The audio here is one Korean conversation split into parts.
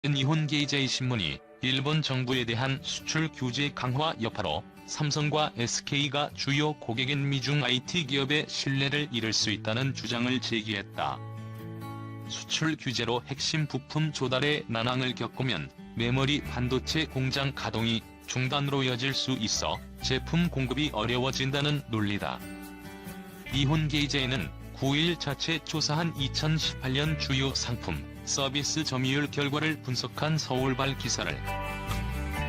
니혼게이제이 신문이 일본 정부에 대한 수출 규제 강화 여파로 삼성과 SK가 주요 고객인 미중 IT 기업의 신뢰를 잃을 수 있다는 주장을 제기했다. 수출 규제로 핵심 부품 조달에 난항을 겪으면 메모리 반도체 공장 가동이 중단으로 이어질 수 있어 제품 공급이 어려워진다는 논리다. 니혼게이제이는 9일 자체 조사한 2018년 주요 상품, 서비스 점유율 결과를 분석한 서울발 기사를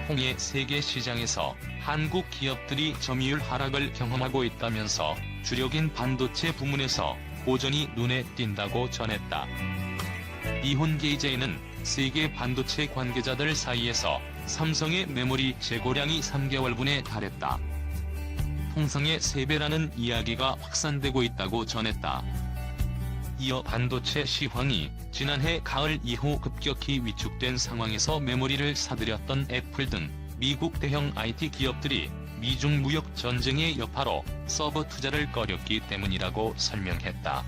통해 세계 시장에서 한국 기업들이 점유율 하락을 경험하고 있다면서 주력인 반도체 부문에서 호전이 눈에 띈다고 전했다. 니혼게이제이는 세계 반도체 관계자들 사이에서 삼성의 메모리 재고량이 3개월분에 달했다. 통상의 3배라는 이야기가 확산되고 있다고 전했다. 이어 반도체 시황이 지난해 가을 이후 급격히 위축된 상황에서 메모리를 사들였던 애플 등 미국 대형 IT 기업들이 미중 무역 전쟁의 여파로 서버 투자를 꺼렸기 때문이라고 설명했다.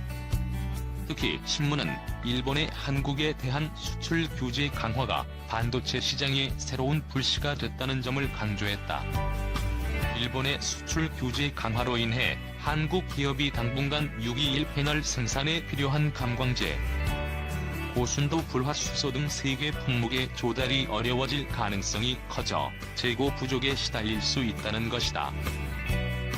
특히 신문은 일본의 한국에 대한 수출 규제 강화가 반도체 시장의 새로운 불씨가 됐다는 점을 강조했다. 일본의 수출 규제 강화로 인해 한국 기업이 당분간 621 패널 생산에 필요한 감광재, 고순도 불화수소 등 세계 품목의 조달이 어려워질 가능성이 커져 재고 부족에 시달릴 수 있다는 것이다.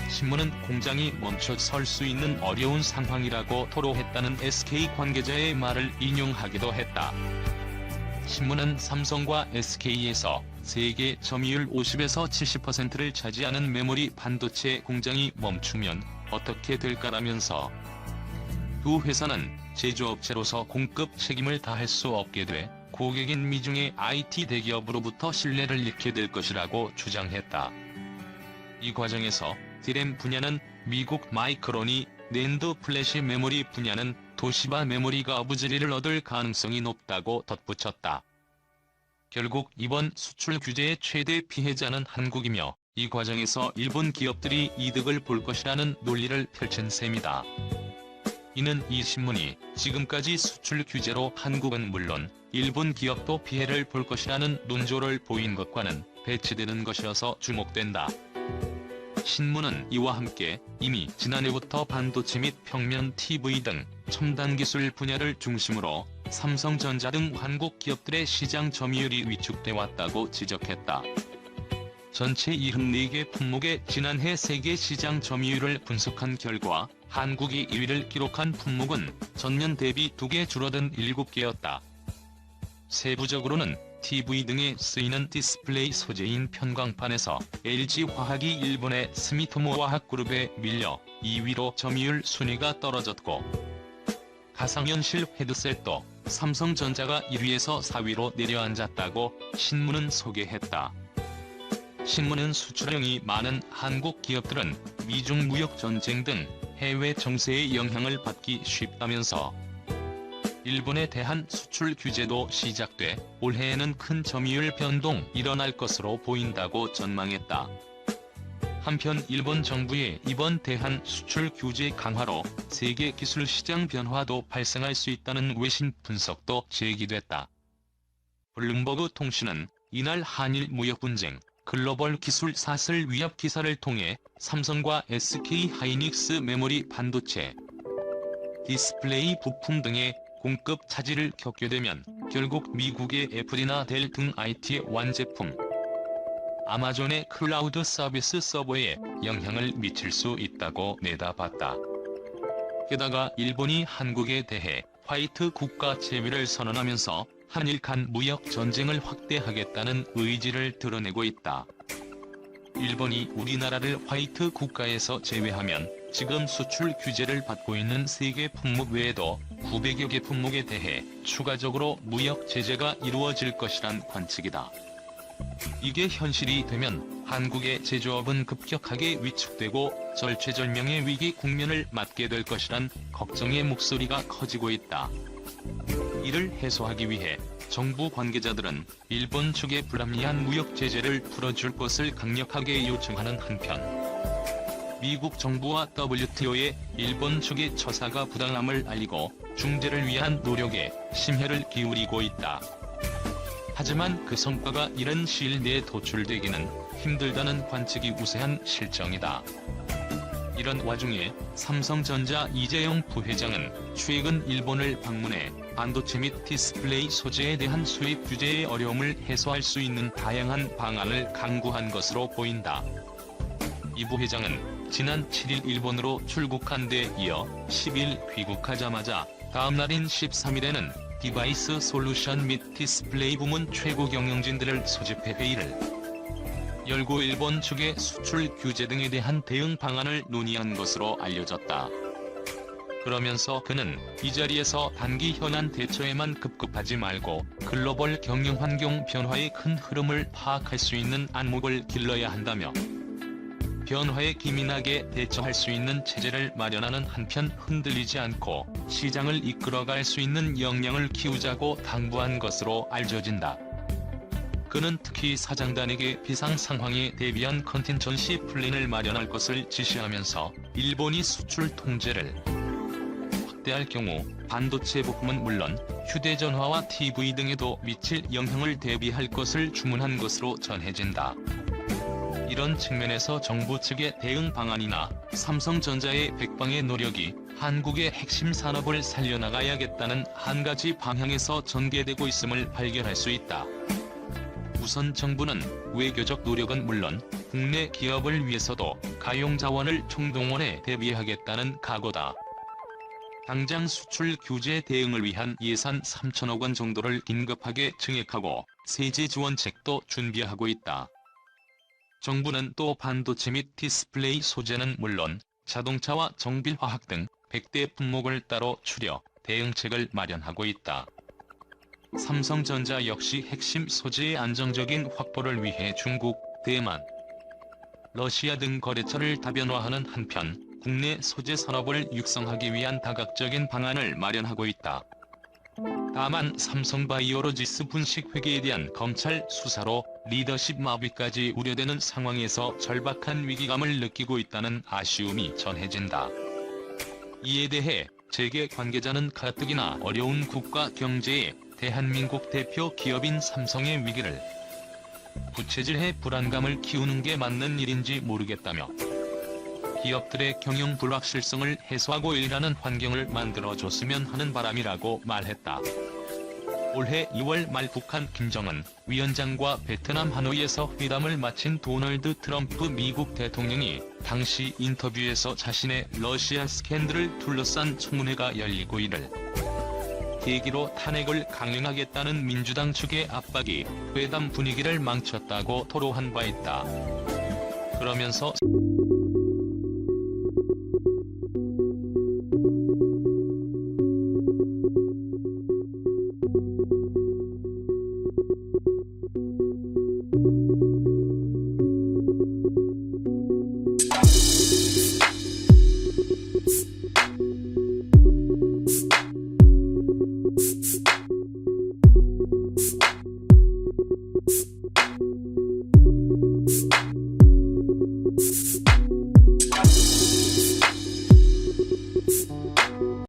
신문은 공장이 멈춰 설 수 있는 어려운 상황이라고 토로했다는 SK 관계자의 말을 인용하기도 했다. 신문은 삼성과 SK에서 세계 점유율 50에서 70%를 차지하는 메모리 반도체 공장이 멈추면 어떻게 될까라면서 두 회사는 제조업체로서 공급 책임을 다할 수 없게 돼 고객인 미중의 IT 대기업으로부터 신뢰를 잃게 될 것이라고 주장했다. 이 과정에서 D램 분야는 미국 마이크론이, 낸드 플래시 메모리 분야는 도시바 메모리가 어부지리를 얻을 가능성이 높다고 덧붙였다. 결국 이번 수출 규제의 최대 피해자는 한국이며 이 과정에서 일본 기업들이 이득을 볼 것이라는 논리를 펼친 셈이다. 이는 이 신문이 지금까지 수출 규제로 한국은 물론 일본 기업도 피해를 볼 것이라는 논조를 보인 것과는 배치되는 것이어서 주목된다. 신문은 이와 함께 이미 지난해부터 반도체 및 평면 TV 등 첨단 기술 분야를 중심으로 삼성전자 등 한국 기업들의 시장 점유율이 위축돼 왔다고 지적했다. 전체 74개 품목의 지난해 세계 시장 점유율을 분석한 결과 한국이 1위를 기록한 품목은 전년 대비 2개 줄어든 7개였다. 세부적으로는 TV 등에 쓰이는 디스플레이 소재인 편광판에서 LG화학이 일본의 스미토모 화학그룹에 밀려 2위로 점유율 순위가 떨어졌고, 가상현실 헤드셋도 삼성전자가 1위에서 4위로 내려앉았다고 신문은 소개했다. 신문은 수출량이 많은 한국 기업들은 미중 무역 전쟁 등 해외 정세의 영향을 받기 쉽다면서 일본에 대한 수출 규제도 시작돼 올해에는 큰 점유율 변동 일어날 것으로 보인다고 전망했다. 한편 일본 정부의 이번 대한 수출 규제 강화로 세계 기술 시장 변화도 발생할 수 있다는 외신 분석도 제기됐다. 블룸버그 통신은 이날 한일 무역 분쟁, 글로벌 기술 사슬 위협 기사를 통해 삼성과 SK 하이닉스 메모리 반도체, 디스플레이 부품 등의 공급 차질을 겪게 되면 결국 미국의 애플이나 델 등 IT의 완제품, 아마존의 클라우드 서비스 서버에 영향을 미칠 수 있다고 내다봤다. 게다가 일본이 한국에 대해 화이트 국가 제위를 선언하면서 한일 간 무역 전쟁을 확대하겠다는 의지를 드러내고 있다. 일본이 우리나라를 화이트 국가에서 제외하면 지금 수출 규제를 받고 있는 세계 품목 외에도 900여 개 품목에 대해 추가적으로 무역 제재가 이루어질 것이란 관측이다. 이게 현실이 되면 한국의 제조업은 급격하게 위축되고 절체절명의 위기 국면을 맞게 될 것이란 걱정의 목소리가 커지고 있다. 이를 해소하기 위해 정부 관계자들은 일본 측의 불합리한 무역 제재를 풀어줄 것을 강력하게 요청하는 한편, 미국 정부와 WTO에 일본 측의 처사가 부당함을 알리고 중재를 위한 노력에 심혈을 기울이고 있다. 하지만 그 성과가 이른 시일 내에 도출되기는 힘들다는 관측이 우세한 실정이다. 이런 와중에 삼성전자 이재용 부회장은 최근 일본을 방문해 반도체 및 디스플레이 소재에 대한 수입 규제의 어려움을 해소할 수 있는 다양한 방안을 강구한 것으로 보인다. 이 부회장은 지난 7일 일본으로 출국한 데 이어 10일 귀국하자마자 다음 날인 13일에는 디바이스 솔루션 및 디스플레이 부문 최고 경영진들을 소집해 회의를 열고 일본 측의 수출 규제 등에 대한 대응 방안을 논의한 것으로 알려졌다. 그러면서 그는 이 자리에서 단기 현안 대처에만 급급하지 말고 글로벌 경영 환경 변화의 큰 흐름을 파악할 수 있는 안목을 길러야 한다며 변화에 기민하게 대처할 수 있는 체제를 마련하는 한편 흔들리지 않고 시장을 이끌어갈 수 있는 역량을 키우자고 당부한 것으로 알려진다. 그는 특히 사장단에게 비상 상황에 대비한 컨틴전시 플랜을 마련할 것을 지시하면서 일본이 수출 통제를 확대할 경우 반도체 부품은 물론 휴대전화와 TV 등에도 미칠 영향을 대비할 것을 주문한 것으로 전해진다. 이런 측면에서 정부 측의 대응 방안이나 삼성전자의 백방의 노력이 한국의 핵심 산업을 살려나가야겠다는 한 가지 방향에서 전개되고 있음을 발견할 수 있다. 우선 정부는 외교적 노력은 물론 국내 기업을 위해서도 가용자원을 총동원해 대비하겠다는 각오다. 당장 수출 규제 대응을 위한 예산 3천억 원 정도를 긴급하게 증액하고 세제 지원책도 준비하고 있다. 정부는 또 반도체 및 디스플레이 소재는 물론 자동차와 정밀화학 등 100대 품목을 따로 추려 대응책을 마련하고 있다. 삼성전자 역시 핵심 소재의 안정적인 확보를 위해 중국, 대만, 러시아 등 거래처를 다변화하는 한편 국내 소재 산업을 육성하기 위한 다각적인 방안을 마련하고 있다. 다만 삼성바이오로지스 분식 회계에 대한 검찰 수사로 리더십 마비까지 우려되는 상황에서 절박한 위기감을 느끼고 있다는 아쉬움이 전해진다. 이에 대해 재계 관계자는 가뜩이나 어려운 국가 경제에 대한민국 대표 기업인 삼성의 위기를 부채질해 불안감을 키우는 게 맞는 일인지 모르겠다며 기업들의 경영 불확실성을 해소하고 일하는 환경을 만들어줬으면 하는 바람이라고 말했다. 올해 2월 말 북한 김정은 위원장과 베트남 하노이에서 회담을 마친 도널드 트럼프 미국 대통령이 당시 인터뷰에서 자신의 러시아 스캔들을 둘러싼 청문회가 열리고 이를 계기로 탄핵을 강행하겠다는 민주당 측의 압박이 회담 분위기를 망쳤다고 토로한 바 있다. 그러면서